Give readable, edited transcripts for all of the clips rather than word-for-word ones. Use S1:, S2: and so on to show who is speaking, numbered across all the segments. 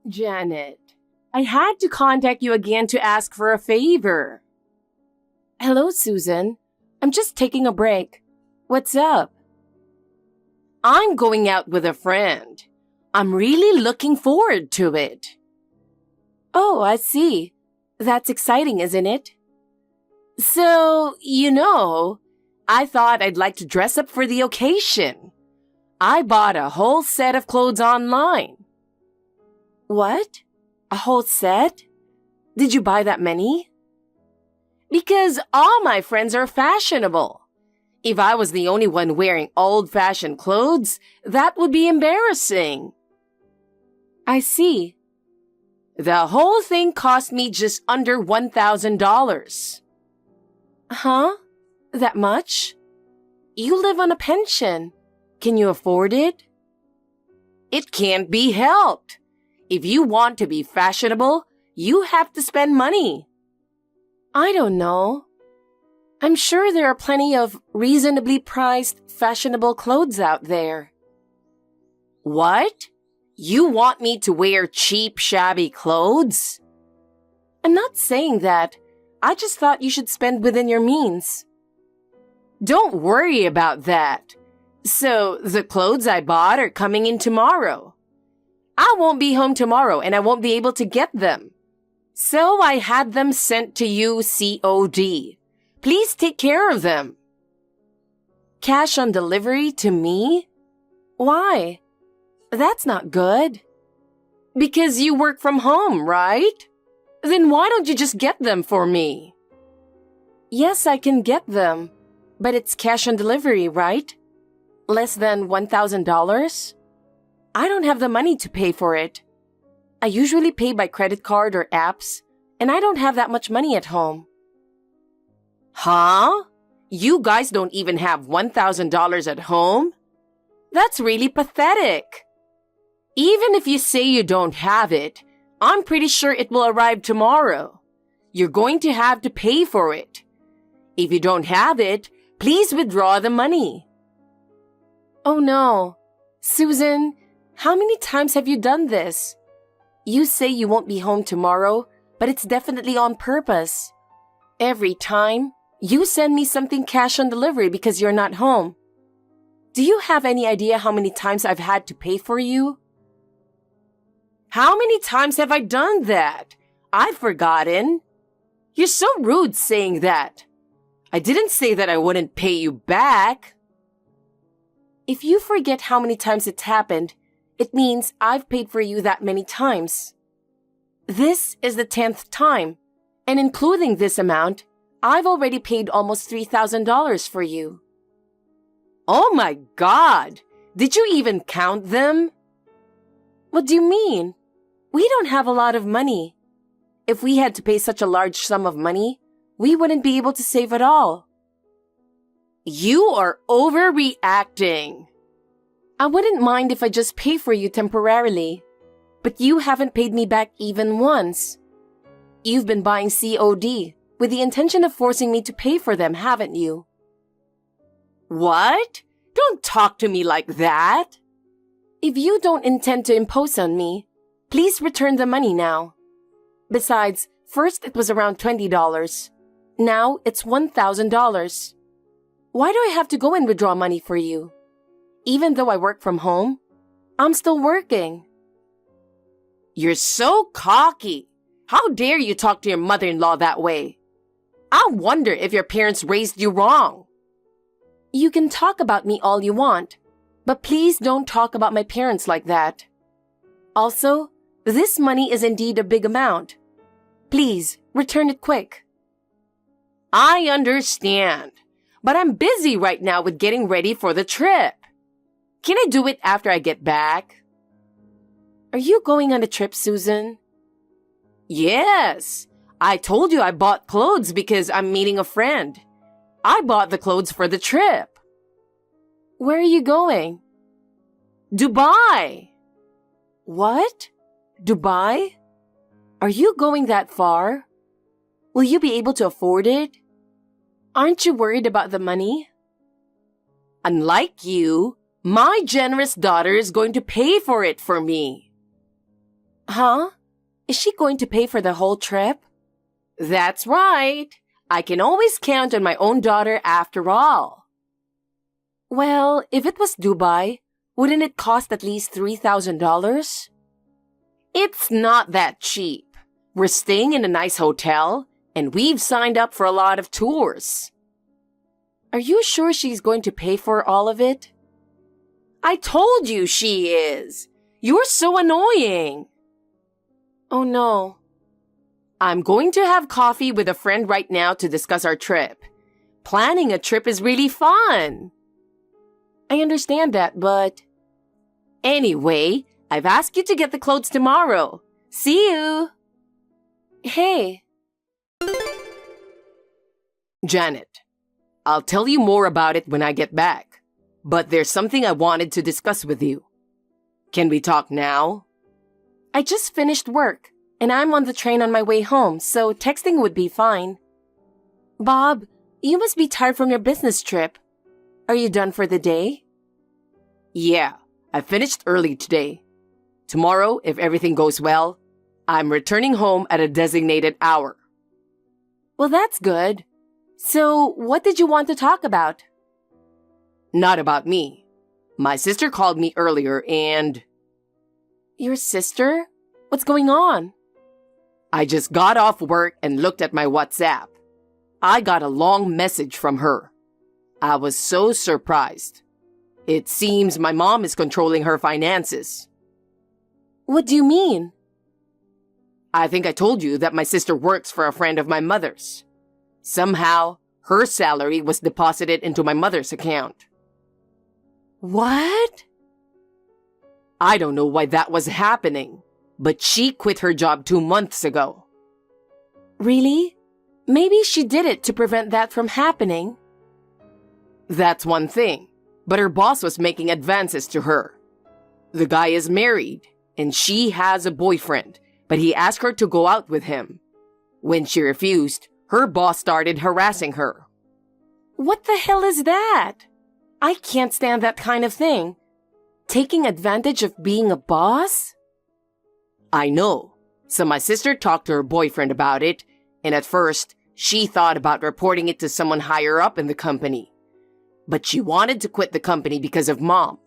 S1: Janet, I had to contact you again to ask for a favor. Hello, Susan. I'm just taking a break. What's up? I'm going out with a friend. I'm really looking forward to it. Oh, I see. That's exciting, isn't it? So, I thought I'd like to dress up for the occasion. I bought a whole set of clothes online. What? A whole set? Did you buy that many? Because all my friends are fashionable. If I was the only one wearing old-fashioned clothes, that would be embarrassing. I see. The whole thing cost me just under $1,000. Huh? That much? You live on a pension. Can you afford it? It can't be helped. If you want to be fashionable, you have to spend money. I don't know. I'm sure there are plenty of reasonably priced, fashionable clothes out there. What? You want me to wear cheap, shabby clothes? I'm not saying that. I just thought you should spend within your means. Don't worry about that. So, the clothes I bought are coming in tomorrow. I won't be home tomorrow and I won't be able to get them. So I had them sent to you COD. Please take care of them. Cash on delivery to me? Why? That's not good. Because you work from home, right? Then why don't you just get them for me? Yes, I can get them. But it's cash on delivery, right? Less than $1,000? I don't have the money to pay for it. I usually pay by credit card or apps, and I don't have that much money at home. Huh? You guys don't even have $1,000 at home? That's really pathetic. Even if you say you don't have it, I'm pretty sure it will arrive tomorrow. You're going to have to pay for it. If you don't have it, please withdraw the money. Oh no. Susan, how many times have you done this? You say you won't be home tomorrow, but it's definitely on purpose. Every time, you send me something cash on delivery because you're not home. Do you have any idea how many times I've had to pay for you? How many times have I done that? I've forgotten. You're so rude saying that. I didn't say that I wouldn't pay you back. If you forget how many times it's happened, it means I've paid for you that many times. This is the 10th time, and including this amount, I've already paid almost $3,000 for you. Oh my God! Did you even count them? What do you mean? We don't have a lot of money. If we had to pay such a large sum of money, we wouldn't be able to save at all. You are overreacting. I wouldn't mind if I just pay for you temporarily, but you haven't paid me back even once. You've been buying COD with the intention of forcing me to pay for them, haven't you? What? Don't talk to me like that. If you don't intend to impose on me, please return the money now. Besides, first it was around $20. Now it's $1,000. Why do I have to go and withdraw money for you? Even though I work from home, I'm still working. You're so cocky. How dare you talk to your mother-in-law that way? I wonder if your parents raised you wrong. You can talk about me all you want, but please don't talk about my parents like that. Also, this money is indeed a big amount. Please, return it quick. I understand, but I'm busy right now with getting ready for the trip. Can I do it after I get back? Are you going on a trip, Susan? Yes. I told you I bought clothes because I'm meeting a friend. I bought the clothes for the trip. Where are you going? Dubai. What? Dubai? Are you going that far? Will you be able to afford it? Aren't you worried about the money? Unlike you, my generous daughter is going to pay for it for me. Huh? Is she going to pay for the whole trip? That's right. I can always count on my own daughter after all. Well, if it was Dubai, wouldn't it cost at least $3,000? It's not that cheap. We're staying in a nice hotel, and we've signed up for a lot of tours. Are you sure she's going to pay for all of it? I told you she is. You're so annoying. Oh no. I'm going to have coffee with a friend right now to discuss our trip. Planning a trip is really fun. I understand that, but... Anyway, I've asked you to get the clothes tomorrow. See you. Hey. Janet, I'll tell you more about it when I get back, but there's something I wanted to discuss with you. Can we talk now? I just finished work, and I'm on the train on my way home, so texting would be fine. Bob, you must be tired from your business trip. Are you done for the day? Yeah, I finished early today. Tomorrow, if everything goes well, I'm returning home at a designated hour. Well, that's good. So, what did you want to talk about? Not about me. My sister called me earlier and... Your sister? What's going on? I just got off work and looked at my WhatsApp. I got a long message from her. I was so surprised. It seems my mom is controlling her finances. What do you mean? I think I told you that my sister works for a friend of my mother's. Somehow, her salary was deposited into my mother's account. What? I don't know why that was happening, but she quit her job 2 months ago. Really? Maybe she did it to prevent that from happening. That's one thing, but her boss was making advances to her. The guy is married, and she has a boyfriend, but he asked her to go out with him. When she refused, her boss started harassing her. What the hell is that? I can't stand that kind of thing. Taking advantage of being a boss? I know. So my sister talked to her boyfriend about it, and at first, she thought about reporting it to someone higher up in the company. But she wanted to quit the company because of Mom,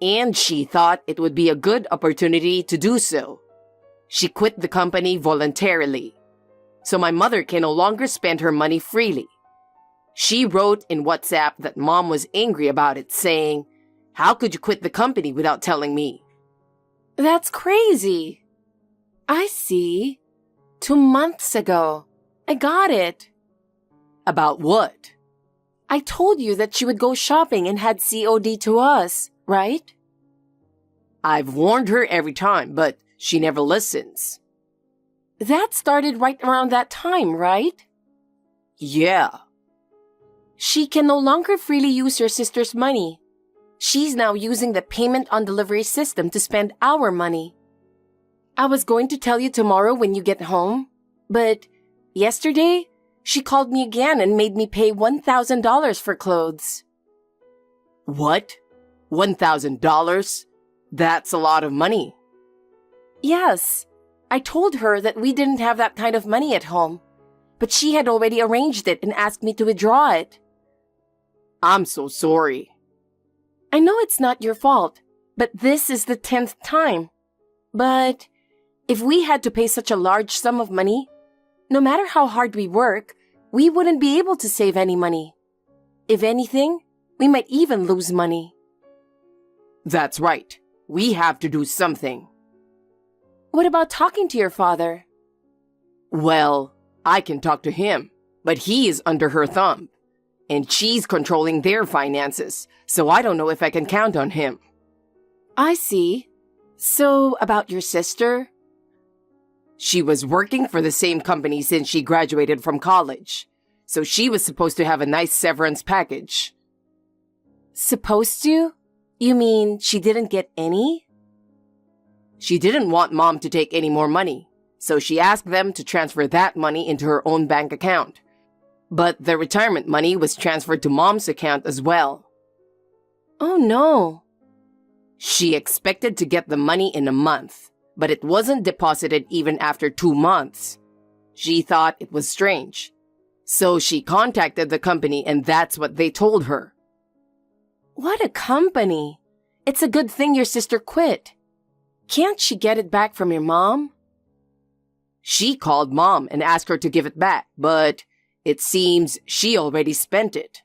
S1: and she thought it would be a good opportunity to do so. She quit the company voluntarily, so my mother can no longer spend her money freely. She wrote in WhatsApp that Mom was angry about it, saying, "How could you quit the company without telling me?" That's crazy. I see. 2 months ago. I got it. About what? I told you that she would go shopping and had COD to us, right? I've warned her every time, but she never listens. That started right around that time, right? Yeah. She can no longer freely use your sister's money. She's now using the payment on delivery system to spend our money. I was going to tell you tomorrow when you get home, but yesterday, she called me again and made me pay $1,000 for clothes. What? $1,000? That's a lot of money. Yes. I told her that we didn't have that kind of money at home, but she had already arranged it and asked me to withdraw it. I'm so sorry. I know it's not your fault, but this is the 10th time. But if we had to pay such a large sum of money, no matter how hard we work, we wouldn't be able to save any money. If anything, we might even lose money. That's right. We have to do something. What about talking to your father? Well, I can talk to him, but he is under her thumb, and she's controlling their finances, so I don't know if I can count on him. I see. So, about your sister? She was working for the same company since she graduated from college, so she was supposed to have a nice severance package. Supposed to? You mean she didn't get any? She didn't want Mom to take any more money, so she asked them to transfer that money into her own bank account. But the retirement money was transferred to Mom's account as well. Oh no. She expected to get the money in a month, but it wasn't deposited even after 2 months. She thought it was strange. So she contacted the company and that's what they told her. What a company! It's a good thing your sister quit. Can't she get it back from your mom? She called mom and asked her to give it back, but it seems she already spent it.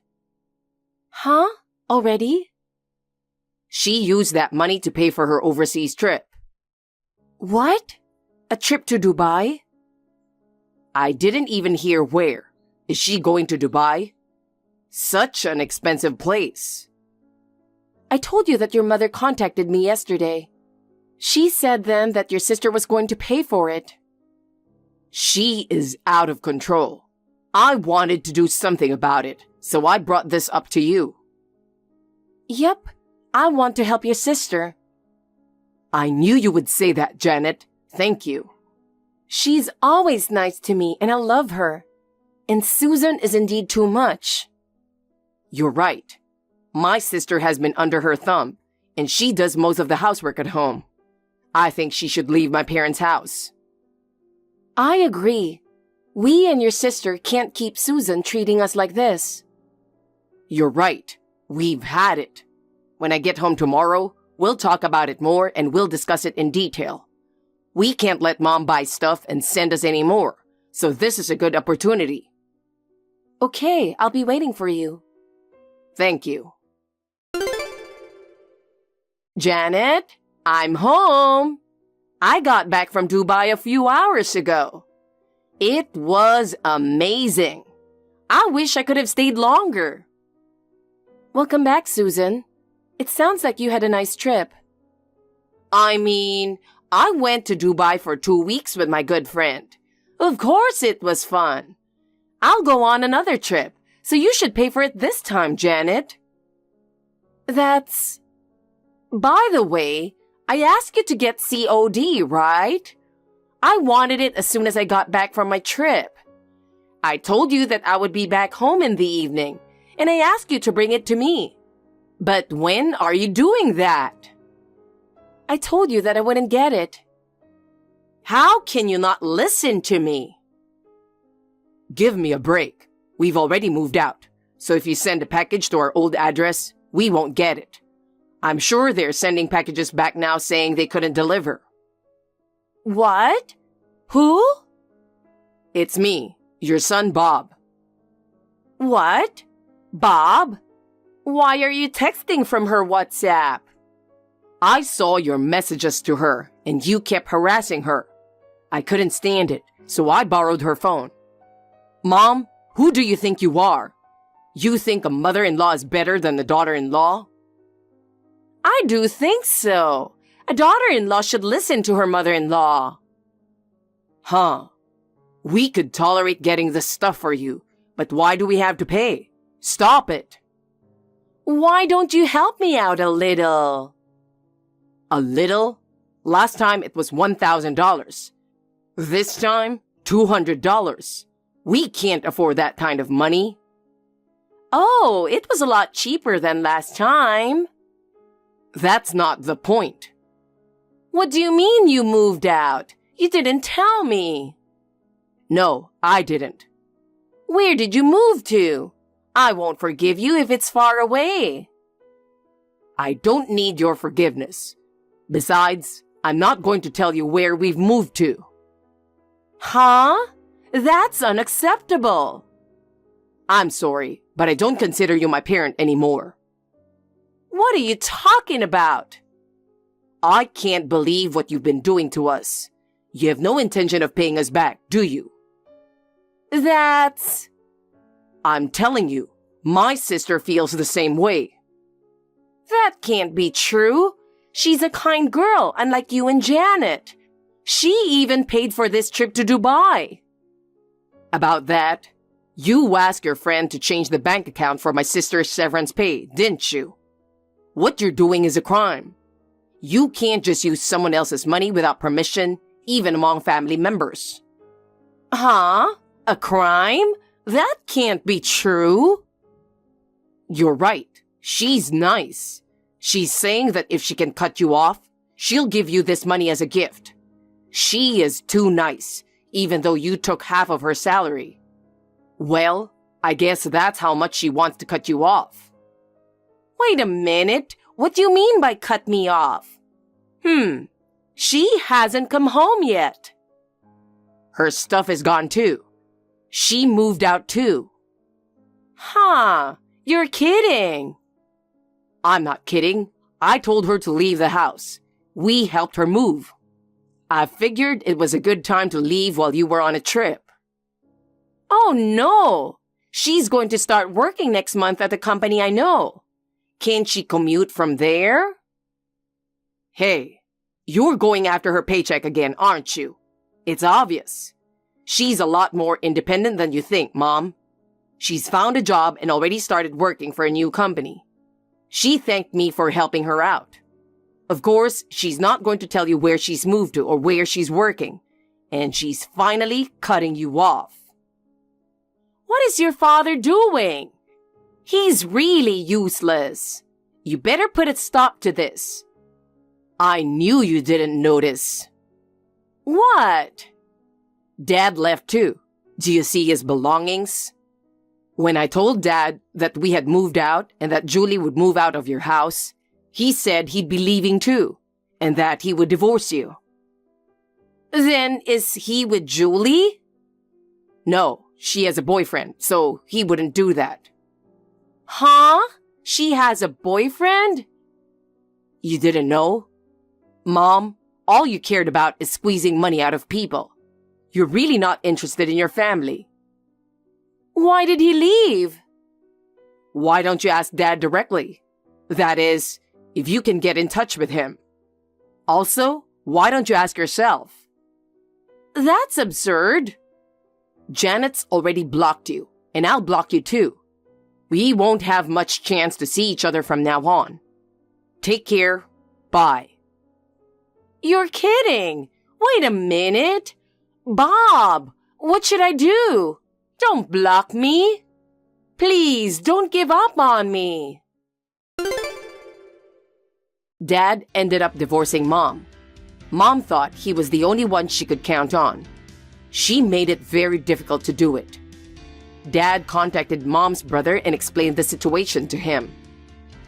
S1: Huh? Already? She used that money to pay for her overseas trip. What? A trip to Dubai? I didn't even hear where. Is she going to Dubai? Such an expensive place. I told you that your mother contacted me yesterday. She said then that your sister was going to pay for it. She is out of control. I wanted to do something about it, so I brought this up to you. Yep, I want to help your sister. I knew you would say that, Janet. Thank you. She's always nice to me and I love her. And Susan is indeed too much. You're right. My sister has been under her thumb, and she does most of the housework at home. I think she should leave my parents' house. I agree. We and your sister can't keep Susan treating us like this. You're right. We've had it. When I get home tomorrow, we'll talk about it more and we'll discuss it in detail. We can't let mom buy stuff and send us any more, so this is a good opportunity. Okay, I'll be waiting for you. Thank you. Janet, I'm home. I got back from Dubai a few hours ago. It was amazing. I wish I could have stayed longer. Welcome back, Susan. It sounds like you had a nice trip. I mean, I went to Dubai for 2 weeks with my good friend. Of course it was fun. I'll go on another trip, so you should pay for it this time, Janet. By the way, I asked you to get COD, right? I wanted it as soon as I got back from my trip. I told you that I would be back home in the evening, and I asked you to bring it to me. But when are you doing that? I told you that I wouldn't get it. How can you not listen to me? Give me a break. We've already moved out, so if you send a package to our old address, we won't get it. I'm sure they're sending packages back now saying they couldn't deliver. What? Who? It's me, your son Bob. What? Bob? Why are you texting from her WhatsApp? I saw your messages to her, and you kept harassing her. I couldn't stand it, so I borrowed her phone. Mom, who do you think you are? You think a mother-in-law is better than a daughter-in-law? I do think so. A daughter-in-law should listen to her mother-in-law. Huh. We could tolerate getting this stuff for you, but why do we have to pay? Stop it. Why don't you help me out a little? A little? Last time it was $1,000. This time, $200. We can't afford that kind of money. Oh, it was a lot cheaper than last time. That's not the point. What do you mean you moved out? You didn't tell me. No, I didn't. Where did you move to? I won't forgive you if it's far away. I don't need your forgiveness. Besides, I'm not going to tell you where we've moved to. Huh? That's unacceptable. I'm sorry, but I don't consider you my parent anymore. What are you talking about? I can't believe what you've been doing to us. You have no intention of paying us back, do you? I'm telling you, my sister feels the same way. That can't be true. She's a kind girl, unlike you and Janet. She even paid for this trip to Dubai. About that, you asked your friend to change the bank account for my sister's severance pay, didn't you? What you're doing is a crime. You can't just use someone else's money without permission, even among family members. Huh? A crime? That can't be true. You're right. She's nice. She's saying that if she can cut you off, she'll give you this money as a gift. She is too nice, even though you took half of her salary. Well, I guess that's how much she wants to cut you off. Wait a minute. What do you mean by cut me off? She hasn't come home yet. Her stuff is gone too. She moved out too. Huh, you're kidding. I'm not kidding. I told her to leave the house. We helped her move. I figured it was a good time to leave while you were on a trip. Oh no! She's going to start working next month at the company I know. Can't she commute from there? Hey, you're going after her paycheck again, aren't you? It's obvious. She's a lot more independent than you think, Mom. She's found a job and already started working for a new company. She thanked me for helping her out. Of course, she's not going to tell you where she's moved to or where she's working. And she's finally cutting you off. What is your father doing? He's really useless. You better put a stop to this. I knew you didn't notice. What? Dad left too. Do you see his belongings? When I told Dad that we had moved out and that Julie would move out of your house, he said he'd be leaving too, and that he would divorce you. Then is he with Julie? No, she has a boyfriend, so he wouldn't do that. Huh? She has a boyfriend? You didn't know? Mom, all you cared about is squeezing money out of people. You're really not interested in your family. Why did he leave? Why don't you ask Dad directly? That is, if you can get in touch with him. Also, why don't you ask yourself? That's absurd. Janet's already blocked you, and I'll block you too. We won't have much chance to see each other from now on. Take care. Bye. You're kidding. Wait a minute. Bob, what should I do? Don't block me. Please don't give up on me. Dad ended up divorcing Mom. Mom thought he was the only one she could count on. She made it very difficult to do it. Dad contacted Mom's brother and explained the situation to him.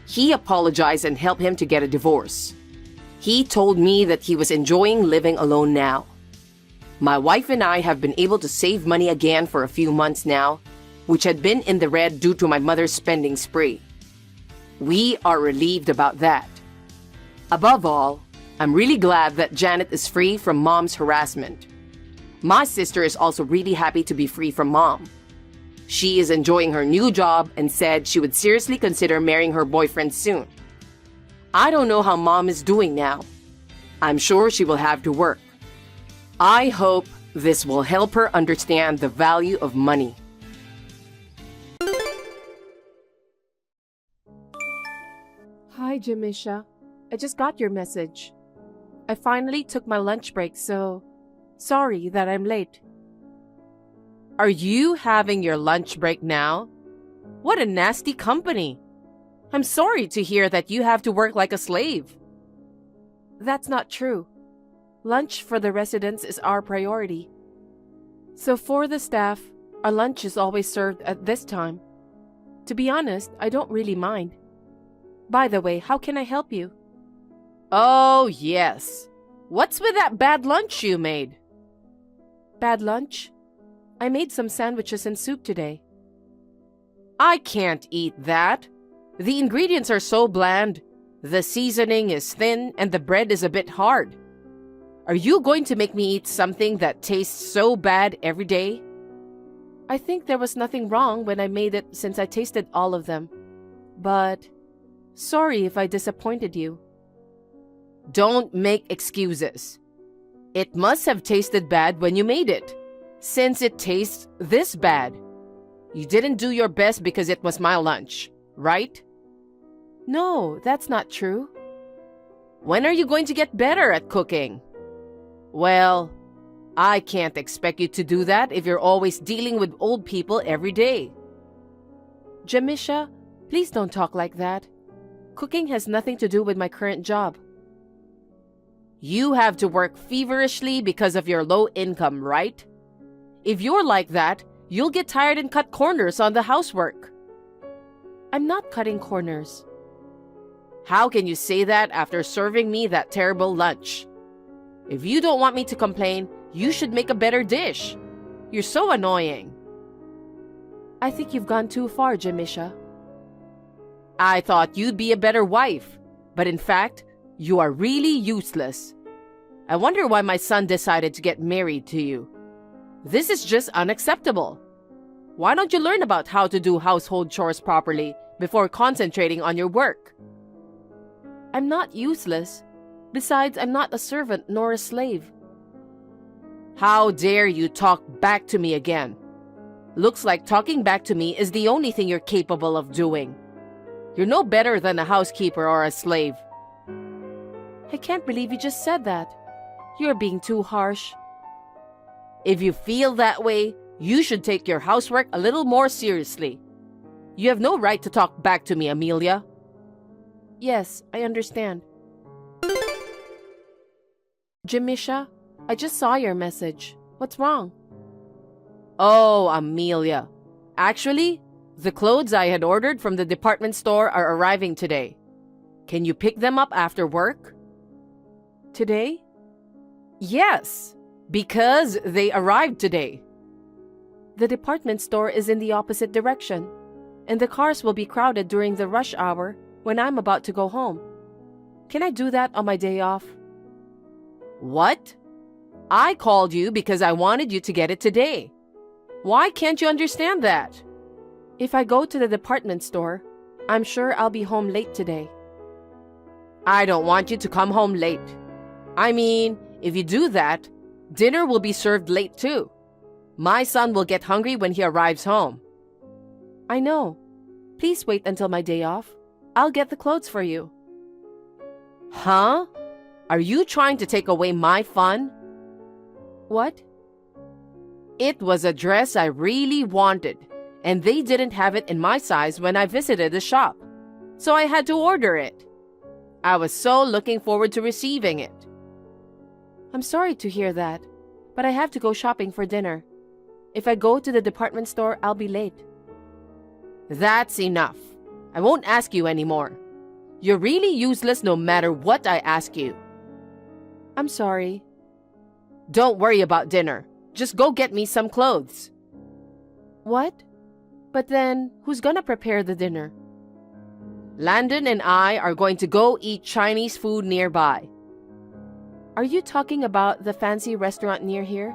S1: He apologized and helped him to get a divorce. He told me that he was enjoying living alone now. My wife and I have been able to save money again for a few months now, which had been in the red due to my mother's spending spree. We are relieved about that. Above all, I'm really glad that Janet is free from Mom's harassment. My sister is also really happy to be free from Mom. She is enjoying her new job and said she would seriously consider marrying her boyfriend soon. I don't know how Mom is doing now. I'm sure she will have to work. I hope this will help her understand the value of money.
S2: Hi, Jamisha. I just got your message. I finally took my lunch break, so sorry that I'm late.
S1: Are you having your lunch break now? What a nasty company. I'm sorry to hear that you have to work like a slave.
S2: That's not true. Lunch for the residents is our priority. So for the staff, our lunch is always served at this time. To be honest, I don't really mind. By the way, how can I help you?
S1: Oh, yes. What's with that bad lunch you made?
S2: Bad lunch? I made some sandwiches and soup today.
S1: I can't eat that. The ingredients are so bland. The seasoning is thin and the bread is a bit hard. Are you going to make me eat something that tastes so bad every day?
S2: I think there was nothing wrong when I made it since I tasted all of them. But sorry if I disappointed you.
S1: Don't make excuses. It must have tasted bad when you made it, since it tastes this bad. You didn't do your best because it was my lunch, right?
S2: No, that's not true.
S1: When are you going to get better at cooking? Well, I can't expect you to do that if you're always dealing with old people every day.
S2: Jamisha, please don't talk like that. Cooking has nothing to do with my current job.
S1: You have to work feverishly because of your low income, right? If you're like that, you'll get tired and cut corners on the housework.
S2: I'm not cutting corners.
S1: How can you say that after serving me that terrible lunch? If you don't want me to complain, you should make a better dish. You're so annoying.
S2: I think you've gone too far, Jamisha.
S1: I thought you'd be a better wife, but in fact, you are really useless. I wonder why my son decided to get married to you. This is just unacceptable. Why don't you learn about how to do household chores properly before concentrating on your work?
S2: I'm not useless. Besides, I'm not a servant nor a slave.
S1: How dare you talk back to me again? Looks like talking back to me is the only thing you're capable of doing. You're no better than a housekeeper or a slave.
S2: I can't believe you just said that. You're being too harsh.
S1: If you feel that way, you should take your housework a little more seriously. You have no right to talk back to me, Amelia.
S2: Yes, I understand. Jamisha, I just saw your message. What's wrong?
S1: Oh, Amelia. Actually, the clothes I had ordered from the department store are arriving today. Can you pick them up after work?
S2: Today?
S1: Yes, because they arrived today.
S2: The department store is in the opposite direction, and the cars will be crowded during the rush hour when I'm about to go home. Can I do that on my day off?
S1: What? I called you because I wanted you to get it today. Why can't you understand that?
S2: If I go to the department store, I'm sure I'll be home late today.
S1: I don't want you to come home late. I mean, if you do that, dinner will be served late too. My son will get hungry when he arrives home.
S2: I know. Please wait until my day off. I'll get the clothes for you.
S1: Huh? Are you trying to take away my fun?
S2: What?
S1: It was a dress I really wanted, and they didn't have it in my size when I visited the shop, so I had to order it. I was so looking forward to receiving it.
S2: I'm sorry to hear that, but I have to go shopping for dinner. If I go to the department store, I'll be late.
S1: That's enough. I won't ask you anymore. You're really useless no matter what I ask you.
S2: I'm sorry.
S1: Don't worry about dinner. Just go get me some clothes.
S2: What? But then, who's gonna prepare the dinner?
S1: Landon and I are going to go eat Chinese food nearby.
S2: Are you talking about the fancy restaurant near here?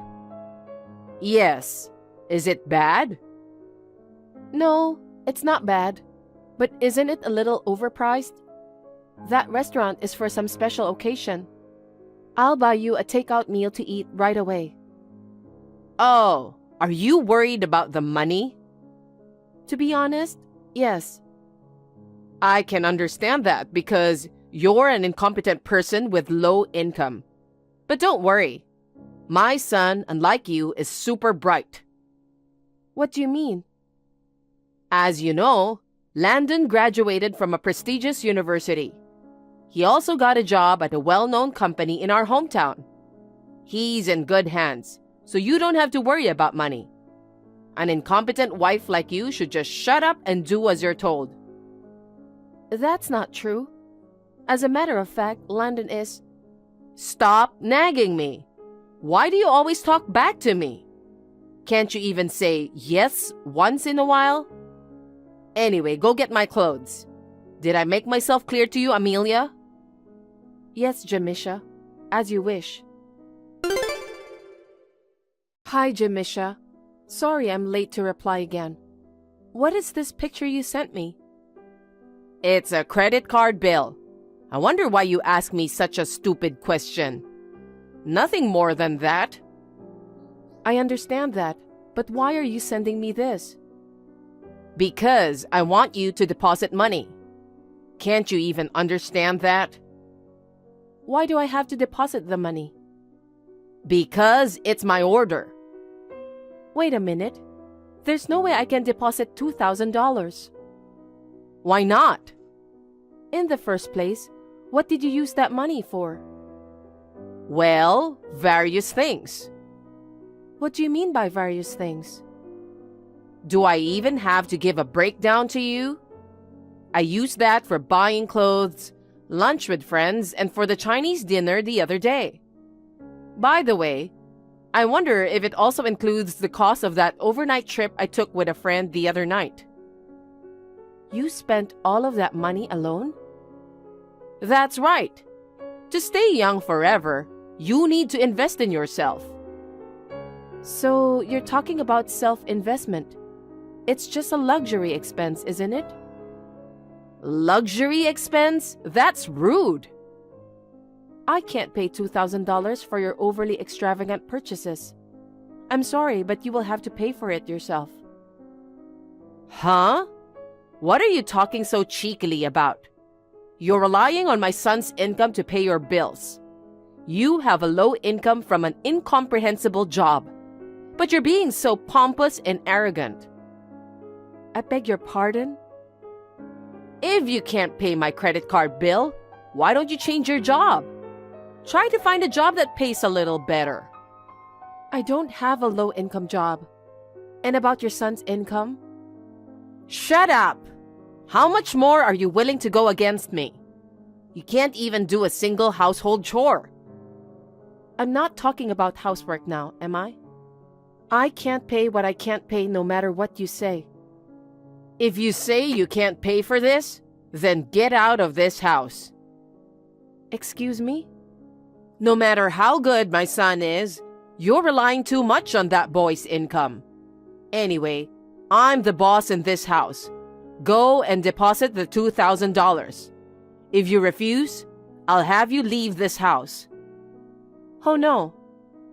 S1: Yes. Is it bad?
S2: No, it's not bad. But isn't it a little overpriced? That restaurant is for some special occasion. I'll buy you a takeout meal to eat right away.
S1: Oh, are you worried about the money?
S2: To be honest, yes.
S1: I can understand that because you're an incompetent person with low income. But don't worry. My son, unlike you, is super bright.
S2: What do you mean?
S1: As you know, Landon graduated from a prestigious university. He also got a job at a well-known company in our hometown. He's in good hands, so you don't have to worry about money. An incompetent wife like you should just shut up and do as you're told.
S2: That's not true. As a matter of fact, Landon is...
S1: Stop nagging me. Why do you always talk back to me? Can't you even say yes once in a while? Anyway, go get my clothes. Did I make myself clear to you, Amelia?
S2: Yes, Jamisha. As you wish. Hi, Jamisha. Sorry I'm late to reply again. What is this picture you sent me?
S1: It's a credit card bill. I wonder why you ask me such a stupid question. Nothing more than that.
S2: I understand that, but why are you sending me this?
S1: Because I want you to deposit money. Can't you even understand that?
S2: Why do I have to deposit the money?
S1: Because it's my order.
S2: Wait a minute. There's no way I can deposit $2,000.
S1: Why not?
S2: In the first place, what did you use that money for?
S1: Well, various things.
S2: What do you mean by various things?
S1: Do I even have to give a breakdown to you? I used that for buying clothes, lunch with friends, and for the Chinese dinner the other day. By the way, I wonder if it also includes the cost of that overnight trip I took with a friend the other night.
S2: You spent all of that money alone?
S1: That's right. To stay young forever, you need to invest in yourself.
S2: So you're talking about self-investment. It's just a luxury expense, isn't it?
S1: Luxury expense? That's rude.
S2: I can't pay $2,000 for your overly extravagant purchases. I'm sorry, but you will have to pay for it yourself.
S1: Huh? What are you talking so cheekily about? You're relying on my son's income to pay your bills. You have a low income from an incomprehensible job, but you're being so pompous and arrogant.
S2: I beg your pardon?
S1: If you can't pay my credit card bill, why don't you change your job? Try to find a job that pays a little better.
S2: I don't have a low-income job. And about your son's income?
S1: Shut up! How much more are you willing to go against me? You can't even do a single household chore.
S2: I'm not talking about housework now, am I? I can't pay what I can't pay no matter what you say.
S1: If you say you can't pay for this, then get out of this house.
S2: Excuse me?
S1: No matter how good my son is, you're relying too much on that boy's income. Anyway, I'm the boss in this house. Go and deposit the $2,000. If you refuse, I'll have you leave this house.
S2: Oh no.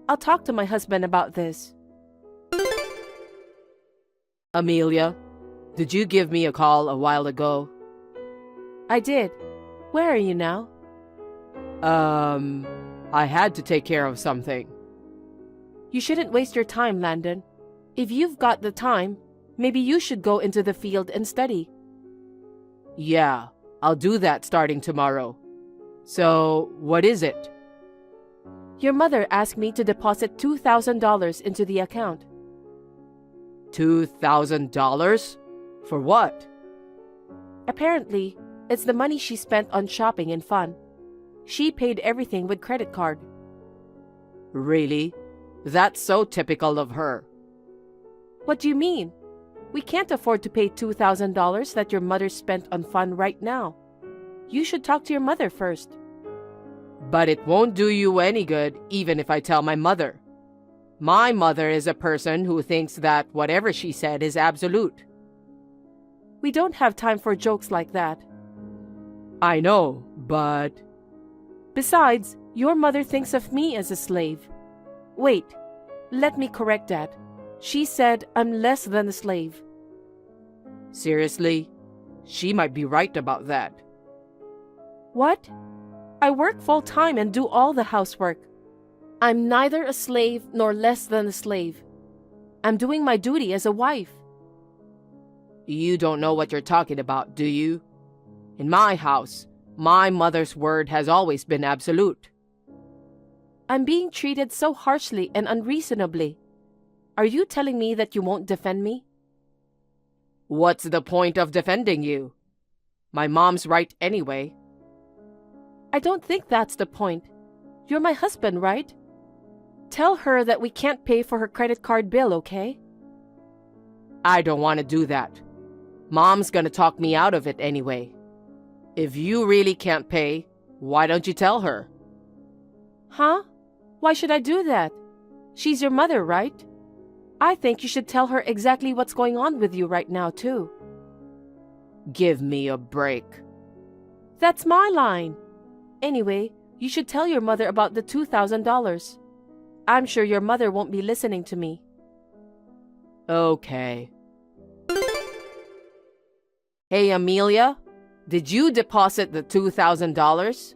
S2: I'll talk to my husband about this.
S1: Amelia, did you give me a call a while ago?
S2: I did. Where are you now?
S1: I had to take care of something.
S2: You shouldn't waste your time, Landon. If you've got the time, maybe you should go into the field and study.
S1: Yeah, I'll do that starting tomorrow. So, what is it?
S2: Your mother asked me to deposit $2,000 into the account.
S1: $2,000? For what?
S2: Apparently, it's the money she spent on shopping and fun. She paid everything with credit card.
S1: Really? That's so typical of her.
S2: What do you mean? We can't afford to pay $2,000 that your mother spent on fun right now. You should talk to your mother first.
S1: But it won't do you any good even if I tell my mother. My mother is a person who thinks that whatever she said is absolute.
S2: We don't have time for jokes like that.
S1: I know, but...
S2: Besides, your mother thinks of me as a slave. Wait, let me correct that. She said I'm less than a slave.
S1: Seriously? She might be right about that.
S2: What? I work full-time and do all the housework. I'm neither a slave nor less than a slave. I'm doing my duty as a wife.
S1: You don't know what you're talking about, do you? In my house, my mother's word has always been absolute.
S2: I'm being treated so harshly and unreasonably. Are you telling me that you won't defend me?
S1: What's the point of defending you? My mom's right anyway.
S2: I don't think that's the point. You're my husband, right? Tell her that we can't pay for her credit card bill, okay?
S1: I don't want to do that. Mom's gonna talk me out of it anyway. If you really can't pay, why don't you tell her?
S2: Huh? Why should I do that? She's your mother, right? I think you should tell her exactly what's going on with you right now, too.
S1: Give me a break.
S2: That's my line. Anyway, you should tell your mother about the $2,000. I'm sure your mother won't be listening to me.
S1: Okay. Hey, Amelia, did you deposit the $2,000?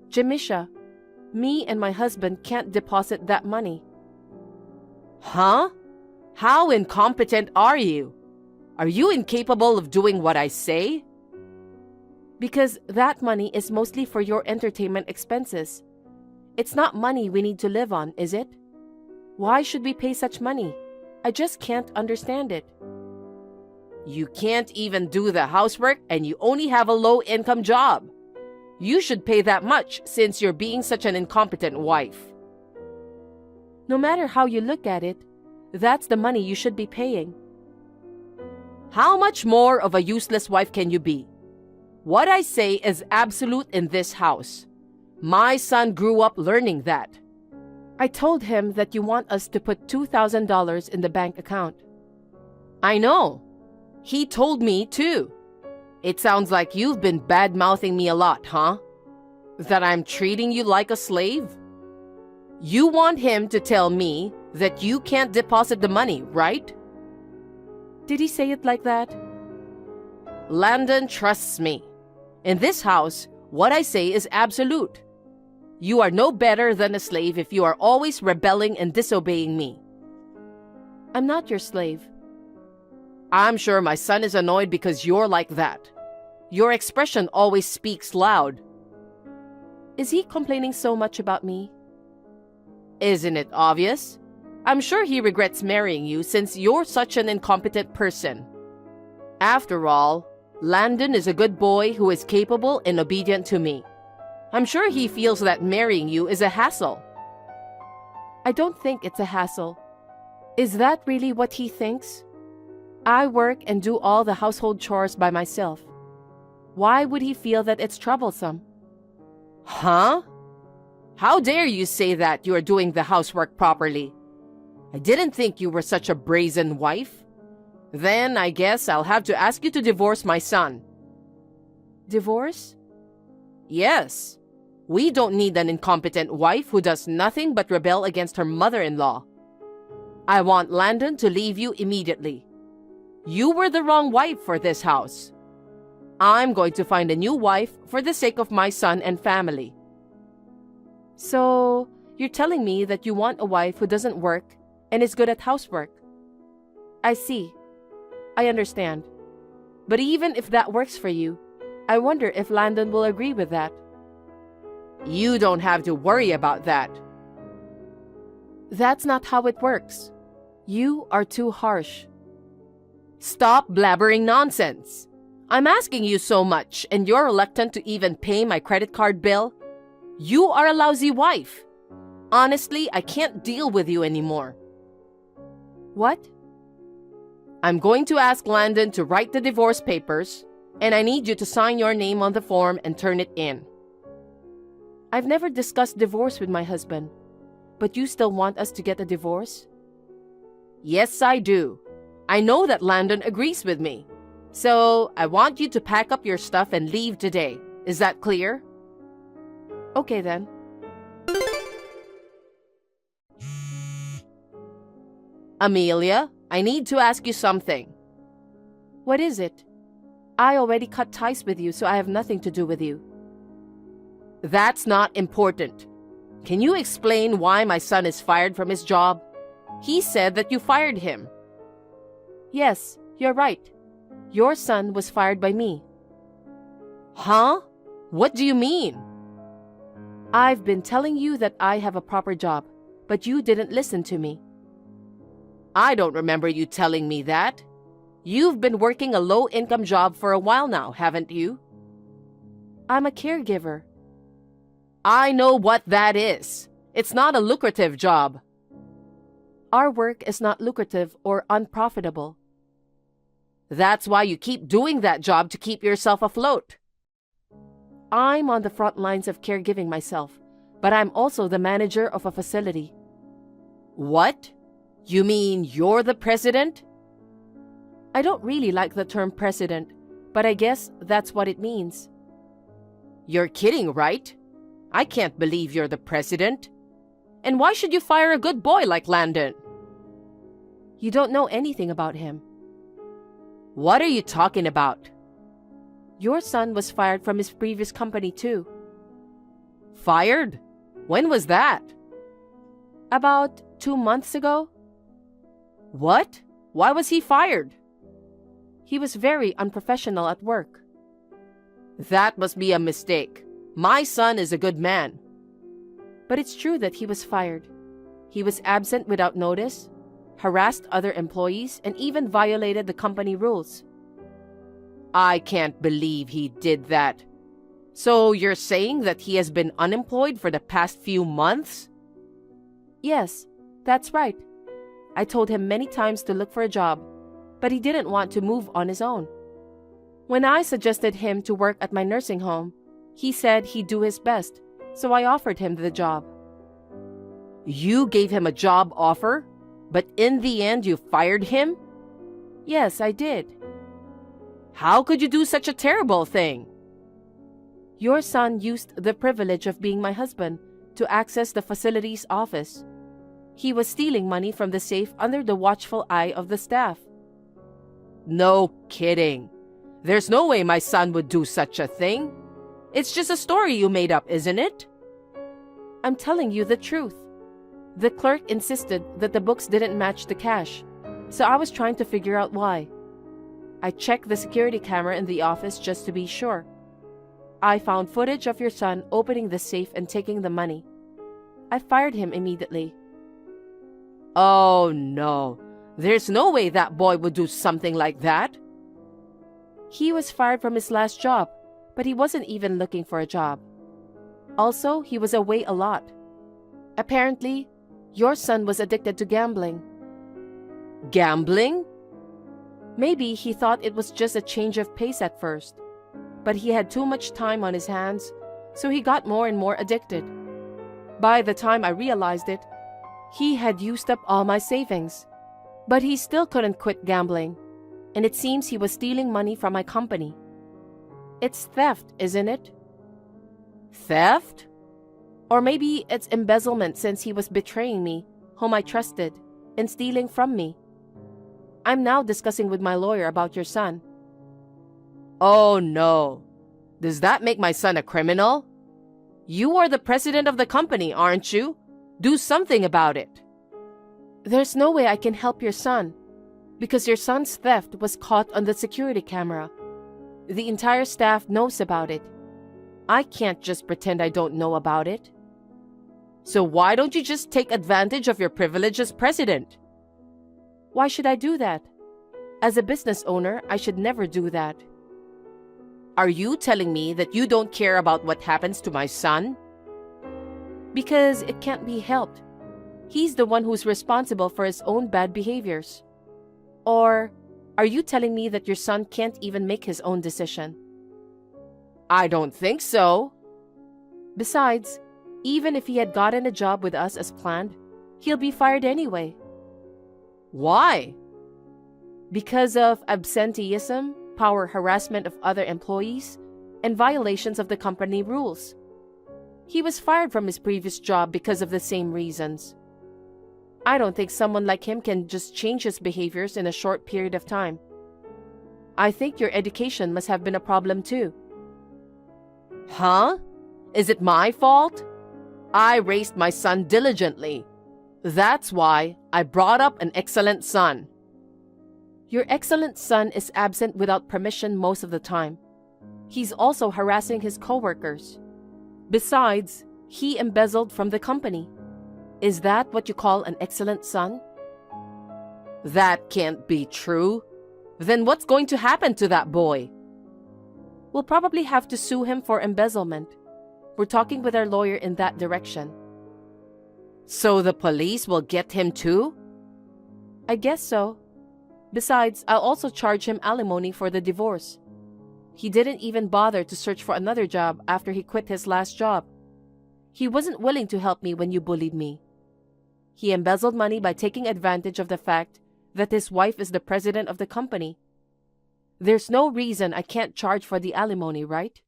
S2: Jamisha, me and my husband can't deposit that money.
S1: Huh? How incompetent are you? Are you incapable of doing what I say?
S2: Because that money is mostly for your entertainment expenses. It's not money we need to live on, is it? Why should we pay such money? I just can't understand it.
S1: You can't even do the housework and you only have a low-income job. You should pay that much since you're being such an incompetent wife.
S2: No matter how you look at it, that's the money you should be paying.
S1: How much more of a useless wife can you be? What I say is absolute in this house. My son grew up learning that.
S2: I told him that you want us to put $2,000 in the bank account.
S1: I know. He told me too. It sounds like you've been bad-mouthing me a lot, huh? That I'm treating you like a slave? You want him to tell me that you can't deposit the money, right?
S2: Did he say it like that?
S1: Landon trusts me. In this house, what I say is absolute. You are no better than a slave if you are always rebelling and disobeying me.
S2: I'm not your slave.
S1: I'm sure my son is annoyed because you're like that. Your expression always speaks loud.
S2: Is he complaining so much about me?
S1: Isn't it obvious? I'm sure he regrets marrying you since you're such an incompetent person. After all, Landon is a good boy who is capable and obedient to me. I'm sure he feels that marrying you is a hassle.
S2: I don't think it's a hassle. Is that really what he thinks? I work and do all the household chores by myself. Why would he feel that it's troublesome?
S1: Huh? How dare you say that you are doing the housework properly? I didn't think you were such a brazen wife. Then I guess I'll have to ask you to divorce my son.
S2: Divorce?
S1: Yes. We don't need an incompetent wife who does nothing but rebel against her mother-in-law. I want Landon to leave you immediately. You were the wrong wife for this house. I'm going to find a new wife for the sake of my son and family.
S2: So, you're telling me that you want a wife who doesn't work and is good at housework. I see. I understand. But even if that works for you, I wonder if Landon will agree with that.
S1: You don't have to worry about that.
S2: That's not how it works. You are too harsh.
S1: Stop blabbering nonsense. I'm asking you so much and you're reluctant to even pay my credit card bill? You are a lousy wife. Honestly, I can't deal with you anymore.
S2: What?
S1: I'm going to ask Landon to write the divorce papers, and I need you to sign your name on the form and turn it in.
S2: I've never discussed divorce with my husband, but you still want us to get a divorce?
S1: Yes, I do. I know that Landon agrees with me. So, I want you to pack up your stuff and leave today. Is that clear?
S2: Okay then.
S1: Amelia, I need to ask you something.
S2: What is it? I already cut ties with you, so I have nothing to do with you.
S1: That's not important. Can you explain why my son is fired from his job? He said that you fired him.
S2: Yes, you're right. Your son was fired by me.
S1: Huh? What do you mean?
S2: I've been telling you that I have a proper job, but you didn't listen to me.
S1: I don't remember you telling me that. You've been working a low-income job for a while now, haven't you?
S2: I'm a caregiver.
S1: I know what that is. It's not a lucrative job.
S2: Our work is not lucrative or unprofitable.
S1: That's why you keep doing that job to keep yourself afloat.
S2: I'm on the front lines of caregiving myself, but I'm also the manager of a facility.
S1: What? You mean you're the president?
S2: I don't really like the term president, but I guess that's what it means.
S1: You're kidding, right? I can't believe you're the president. And why should you fire a good boy like Landon?
S2: You don't know anything about him.
S1: What are you talking about?
S2: Your son was fired from his previous company too.
S1: Fired? When was that?
S2: About 2 months ago.
S1: What? Why was he fired?
S2: He was very unprofessional at work.
S1: That must be a mistake. My son is a good man.
S2: But it's true that he was fired. He was absent without notice, harassed other employees, and even violated the company rules.
S1: I can't believe he did that. So you're saying that he has been unemployed for the past few months?
S2: Yes, that's right. I told him many times to look for a job, but he didn't want to move on his own. When I suggested him to work at my nursing home, he said he'd do his best, so I offered him the job.
S1: You gave him a job offer, but in the end you fired him?
S2: Yes, I did.
S1: How could you do such a terrible thing?
S2: Your son used the privilege of being my husband to access the facility's office. He was stealing money from the safe under the watchful eye of the staff.
S1: No kidding. There's no way my son would do such a thing. It's just a story you made up, isn't it?
S2: I'm telling you the truth. The clerk insisted that the books didn't match the cash, so I was trying to figure out why. I checked the security camera in the office just to be sure. I found footage of your son opening the safe and taking the money. I fired him immediately.
S1: Oh no, there's no way that boy would do something like that.
S2: He was fired from his last job, but he wasn't even looking for a job. Also, he was away a lot. Apparently, your son was addicted to gambling.
S1: Gambling?
S2: Maybe he thought it was just a change of pace at first, but he had too much time on his hands, so he got more and more addicted. By the time I realized it, he had used up all my savings, but he still couldn't quit gambling, and it seems he was stealing money from my company. It's theft, isn't it?
S1: Theft?
S2: Or maybe it's embezzlement since he was betraying me, whom I trusted, and stealing from me. I'm now discussing with my lawyer about your son.
S1: Oh no. Does that make my son a criminal? You are the president of the company, aren't you? Do something about it.
S2: There's no way I can help your son, because your son's theft was caught on the security camera. The entire staff knows about it. I can't just pretend I don't know about it.
S1: So why don't you just take advantage of your privilege as president?
S2: Why should I do that? As a business owner, I should never do that.
S1: Are you telling me that you don't care about what happens to my son?
S2: Because it can't be helped. He's the one who's responsible for his own bad behaviors. Or are you telling me that your son can't even make his own decision?
S1: I don't think so.
S2: Besides, even if he had gotten a job with us as planned, he'll be fired anyway.
S1: Why?
S2: Because of absenteeism, power harassment of other employees, and violations of the company rules. He was fired from his previous job because of the same reasons. I don't think someone like him can just change his behaviors in a short period of time. I think your education must have been a problem too.
S1: Huh? Is it my fault? I raised my son diligently. That's why I brought up an excellent son.
S2: Your excellent son is absent without permission most of the time. He's also harassing his coworkers. Besides, he embezzled from the company. Is that what you call an excellent son?
S1: That can't be true. Then what's going to happen to that boy?
S2: We'll probably have to sue him for embezzlement. We're talking with our lawyer in that direction.
S1: So the police will get him too?
S2: I guess so. Besides, I'll also charge him alimony for the divorce. He didn't even bother to search for another job after he quit his last job. He wasn't willing to help me when you bullied me. He embezzled money by taking advantage of the fact that his wife is the president of the company. There's no reason I can't charge for the alimony, right?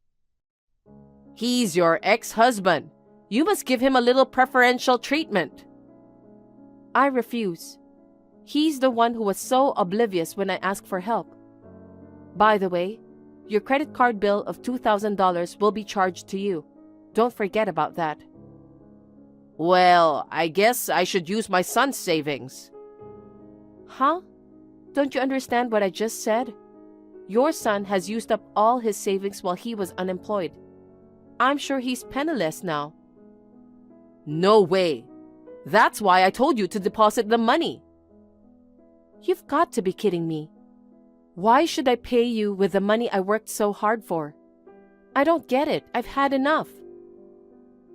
S1: He's your ex-husband. You must give him a little preferential treatment.
S2: I refuse. He's the one who was so oblivious when I asked for help. By the way, your credit card bill of $2,000 will be charged to you. Don't forget about that.
S1: Well, I guess I should use my son's savings.
S2: Huh? Don't you understand what I just said? Your son has used up all his savings while he was unemployed. I'm sure he's penniless now. No way. That's why I told you to deposit the money. You've got to be kidding me. Why should I pay you with the money I worked so hard for? I don't get it. I've had enough.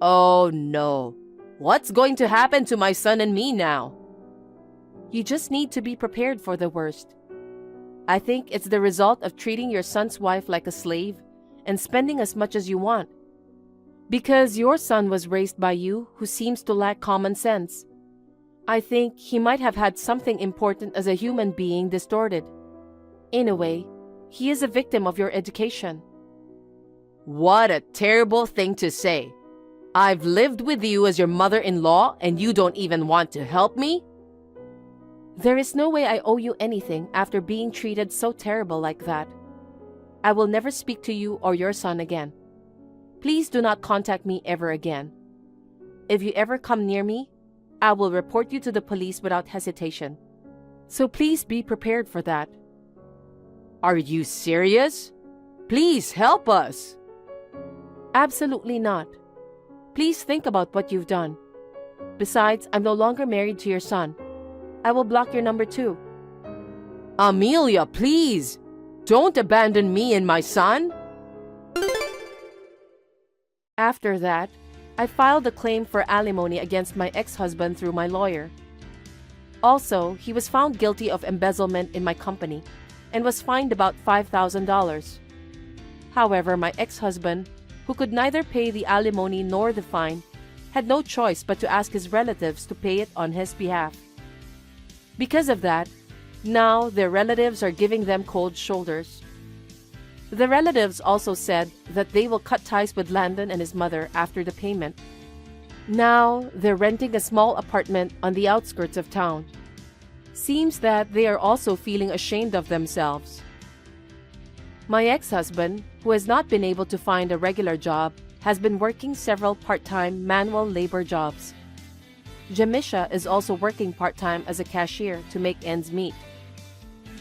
S2: Oh no. What's going to happen to my son and me now? You just need to be prepared for the worst. I think it's the result of treating your son's wife like a slave and spending as much as you want. Because your son was raised by you who seems to lack common sense. I think he might have had something important as a human being distorted. In a way, he is a victim of your education. What a terrible thing to say. I've lived with you as your mother-in-law and you don't even want to help me? There is no way I owe you anything after being treated so terrible like that. I will never speak to you or your son again. Please do not contact me ever again. If you ever come near me, I will report you to the police without hesitation. So please be prepared for that. Are you serious? Please help us. Absolutely not. Please think about what you've done. Besides, I'm no longer married to your son. I will block your number too. Amelia, please! Don't abandon me and my son! After that, I filed a claim for alimony against my ex-husband through my lawyer. Also, he was found guilty of embezzlement in my company and was fined about $5,000. However, my ex-husband, who could neither pay the alimony nor the fine, had no choice but to ask his relatives to pay it on his behalf. Because of that, now their relatives are giving them cold shoulders. The relatives also said that they will cut ties with Landon and his mother after the payment. Now they're renting a small apartment on the outskirts of town. Seems that they are also feeling ashamed of themselves. My ex-husband, who has not been able to find a regular job, has been working several part-time manual labor jobs. Jamisha is also working part-time as a cashier to make ends meet.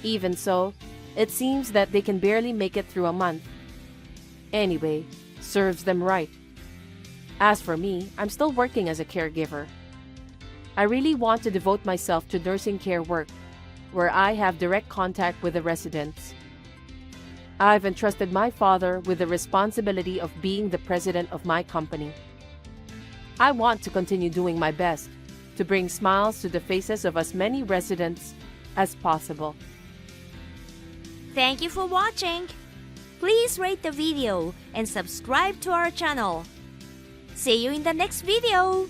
S2: Even so, it seems that they can barely make it through a month. Anyway, serves them right. As for me, I'm still working as a caregiver. I really want to devote myself to nursing care work, where I have direct contact with the residents. I've entrusted my father with the responsibility of being the president of my company. I want to continue doing my best to bring smiles to the faces of as many residents as possible.
S3: Thank you for watching. Please rate the video and subscribe to our channel. See you in the next video.